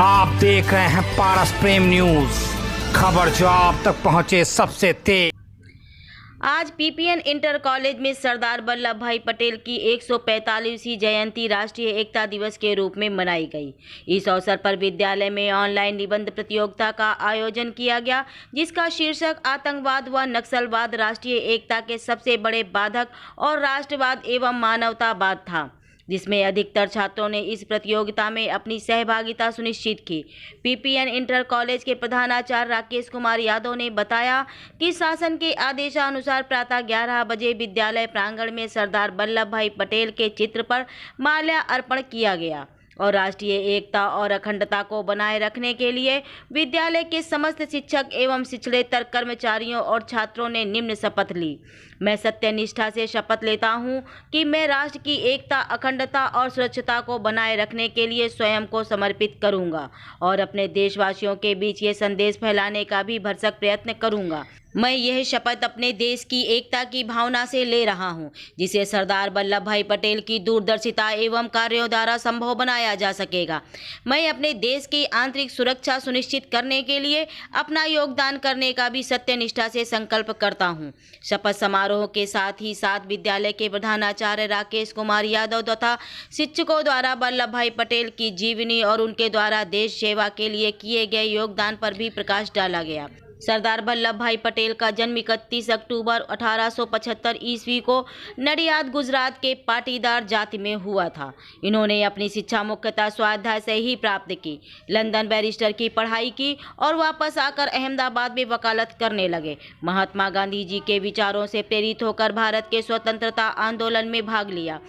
आप देख रहे हैं पारस प्रेम न्यूज, खबर जो आप तक पहुंचे सबसे तेज। आज पीपीएन इंटर कॉलेज में सरदार वल्लभ भाई पटेल की 145वीं जयंती राष्ट्रीय एकता दिवस के रूप में मनाई गई। इस अवसर पर विद्यालय में ऑनलाइन निबंध प्रतियोगिता का आयोजन किया गया, जिसका शीर्षक आतंकवाद व नक्सलवाद राष्ट्रीय एकता के सबसे बड़े बाधक और राष्ट्रवाद एवं मानवतावाद था, जिसमें अधिकतर छात्रों ने इस प्रतियोगिता में अपनी सहभागिता सुनिश्चित की। पीपीएन इंटर कॉलेज के प्रधानाचार्य राकेश कुमार यादव ने बताया कि शासन के आदेशानुसार प्रातः 11 बजे विद्यालय प्रांगण में सरदार वल्लभ भाई पटेल के चित्र पर माल्यार्पण किया गया और राष्ट्रीय एकता और अखंडता को बनाए रखने के लिए विद्यालय के समस्त शिक्षक एवं शिक्षणेतर कर्मचारियों और छात्रों ने निम्न शपथ ली। मैं सत्यनिष्ठा से शपथ लेता हूं कि मैं राष्ट्र की एकता, अखंडता और सुरक्षता को बनाए रखने के लिए स्वयं को समर्पित करूंगा और अपने देशवासियों के बीच ये संदेश फैलाने का भी भरसक प्रयत्न करूंगा। मैं यह शपथ अपने देश की एकता की भावना से ले रहा हूं, जिसे सरदार वल्लभ भाई पटेल की दूरदर्शिता एवं कार्यों द्वारा संभव बनाया जा सकेगा। मैं अपने देश की आंतरिक सुरक्षा सुनिश्चित करने के लिए अपना योगदान करने का भी सत्यनिष्ठा से संकल्प करता हूं। शपथ समारोह के साथ ही साथ विद्यालय के प्रधानाचार्य राकेश कुमार यादव तथा शिक्षकों द्वारा वल्लभ भाई पटेल की जीवनी और उनके द्वारा देश सेवा के लिए किए गए योगदान पर भी प्रकाश डाला गया। सरदार वल्लभ भाई पटेल का जन्म 31 अक्टूबर 1875 ईस्वी को नडियाद, गुजरात के पाटीदार जाति में हुआ था। इन्होंने अपनी शिक्षा मुख्यतः स्वाध्याय से ही प्राप्त की। लंदन बैरिस्टर की पढ़ाई की और वापस आकर अहमदाबाद में वकालत करने लगे। महात्मा गांधी जी के विचारों से प्रेरित होकर भारत के स्वतंत्रता आंदोलन में भाग लिया।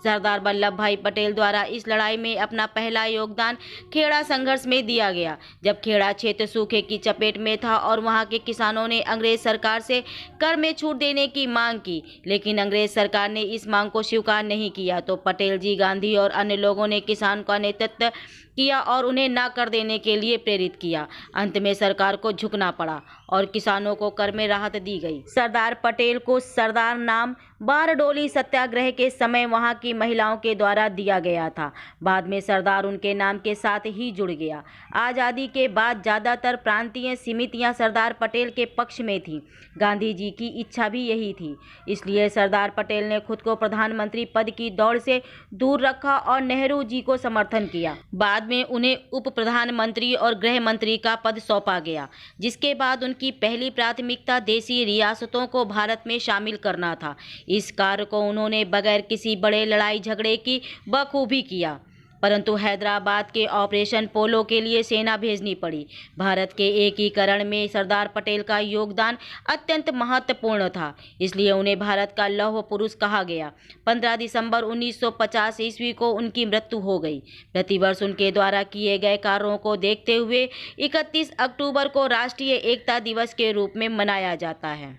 सरदार वल्लभ भाई पटेल द्वारा इस लड़ाई में अपना पहला योगदान खेड़ा संघर्ष में दिया गया, जब खेड़ा क्षेत्र सूखे की चपेट में था और वहां के किसानों ने अंग्रेज सरकार से कर में छूट देने की मांग की, लेकिन अंग्रेज सरकार ने इस मांग को स्वीकार नहीं किया। तो पटेल जी, गांधी और अन्य लोगों ने किसान का नेतृत्व किया और उन्हें ना कर देने के लिए प्रेरित किया। अंत में सरकार को झुकना पड़ा और किसानों को कर में राहत दी गई। सरदार पटेल को सरदार नाम बारडोली सत्याग्रह के समय वहां की महिलाओं के द्वारा दिया गया था। बाद में सरदार उनके नाम के साथ ही जुड़ गया। आज़ादी के बाद ज़्यादातर प्रांतीय समितियां सरदार पटेल के पक्ष में थीं। गांधी जी की इच्छा भी यही थी, इसलिए सरदार पटेल ने खुद को प्रधानमंत्री पद की दौड़ से दूर रखा और नेहरू जी को समर्थन किया। बाद में उन्हें उप प्रधानमंत्री और गृह मंत्री का पद सौंपा गया, जिसके बाद उनकी पहली प्राथमिकता देशी रियासतों को भारत में शामिल करना था। इस कार्य को उन्होंने बगैर किसी बड़े लड़ाई झगड़े की बखूबी किया, परंतु हैदराबाद के ऑपरेशन पोलो के लिए सेना भेजनी पड़ी। भारत के एकीकरण में सरदार पटेल का योगदान अत्यंत महत्वपूर्ण था, इसलिए उन्हें भारत का लौह पुरुष कहा गया। 15 दिसंबर 1950 ईस्वी को उनकी मृत्यु हो गई। प्रतिवर्ष उनके द्वारा किए गए कार्यों को देखते हुए 31 अक्टूबर को राष्ट्रीय एकता दिवस के रूप में मनाया जाता है।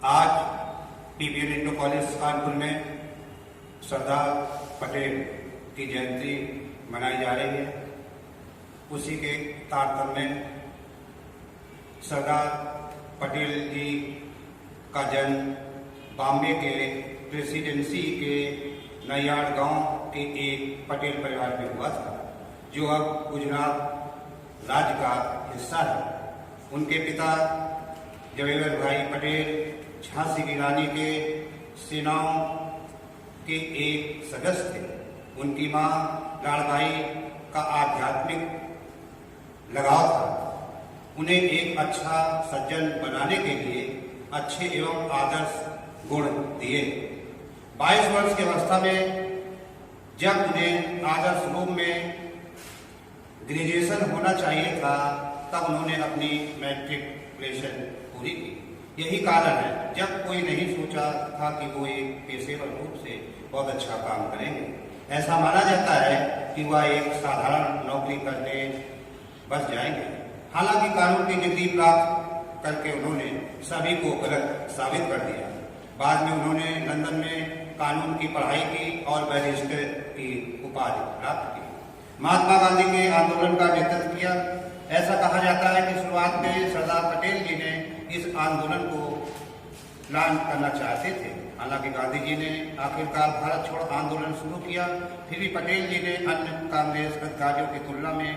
आज पीपीएन इंटर कॉलेज कानपुर में सरदार पटेल की जयंती मनाई जा रही है। उसी के तारतम्य में सरदार पटेल जी का जन्म बॉम्बे के प्रेसिडेंसी के नैयाड़ गांव के एक पटेल परिवार में हुआ था, जो अब गुजरात राज्य का हिस्सा है। उनके पिता जवेहर भाई पटेल झांसी की रानी के सेनाओं के एक सदस्य थे। उनकी मां लाड़बाई का आध्यात्मिक लगाव था। उन्हें एक अच्छा सज्जन बनाने के लिए अच्छे एवं आदर्श गुण दिए। 22 वर्ष की अवस्था में जब उन्हें आदर्श रूप में ग्रेजुएशन होना चाहिए था, तब उन्होंने अपनी मैट्रिकुलेशन पूरी की। यही कारण है जब कोई नहीं सोचा था कि वो एक पेशेवर रूप से बहुत अच्छा काम करेंगे। ऐसा माना जाता है कि वह एक साधारण नौकरी करके बस जाएंगे। हालांकि कानून की डिग्री प्राप्त करके उन्होंने सभी को गलत साबित कर दिया। बाद में उन्होंने लंदन में कानून की पढ़ाई की और बैरिस्टर की उपाधि प्राप्त की। महात्मा गांधी के आंदोलन का नेतृत्व किया। ऐसा कहा जाता है कि शुरुआत में सरदार पटेल जी ने इस आंदोलन को प्लान करना चाहते थे, हालांकि गांधी जी ने आखिरकार भारत छोड़ो आंदोलन शुरू किया, फिर भी पटेल जी ने अन्य कांग्रेस अधिकारियों की तुलना में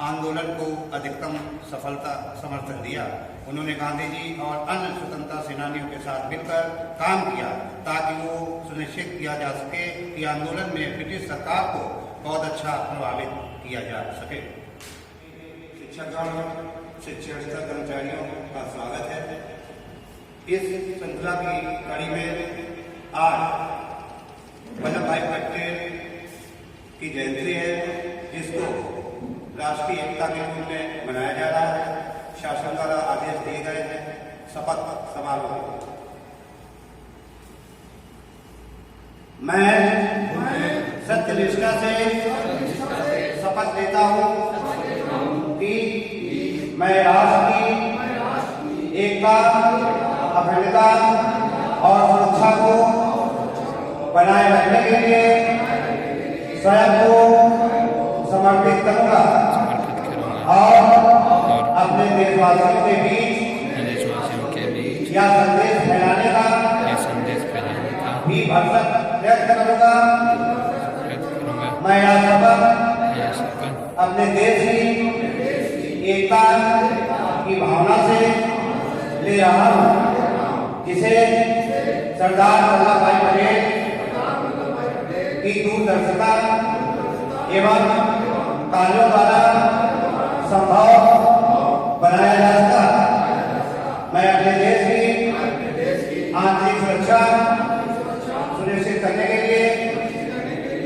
आंदोलन को अधिकतम समर्थन दिया। उन्होंने गांधी जी और अन्य स्वतंत्रता सेनानियों के साथ मिलकर काम किया ताकि वो सुनिश्चित किया जा सके कि आंदोलन में ब्रिटिश सरकार को बहुत अच्छा प्रभावित किया जा सके। शिक्षकगण, शिक्षणिका कर्मचारियों का स्वागत है। इस श्रृंखला की कड़ी में आज वल्लभ भाई पटेल की जयंती है, जिसको राष्ट्रीय एकता के रूप में मनाया जा रहा है। शासन द्वारा आदेश दिए गए हैं। शपथ समारोह। मैं सत्यनिष्ठा से शपथ लेता हूँ कि मैं राष्ट्र की एकता, अखंडता और सुरक्षा को बनाए रखने के लिए स्वयं को समर्पित करूंगा और अपने देशवासियों के बीच यह संदेश फैलाने का भी भरसक प्रयत्न करूंगा। मैं यह शपथ अपने देश की एकता की भावना से ले रहा हूँ, जिसे सरदार वल्लभ भाई पटेल की दूरदर्शिता एवं कार्यों द्वारा संभव बनाया जा सका। मैं अपने देश की आंतरिक सुरक्षा सुनिश्चित करने के लिए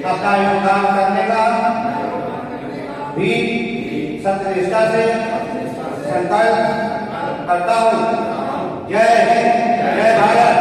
अपना योगदान करने का भी सत्यनिष्ठा से संकल्प करता हूँ। जय हिंद, जय भारत।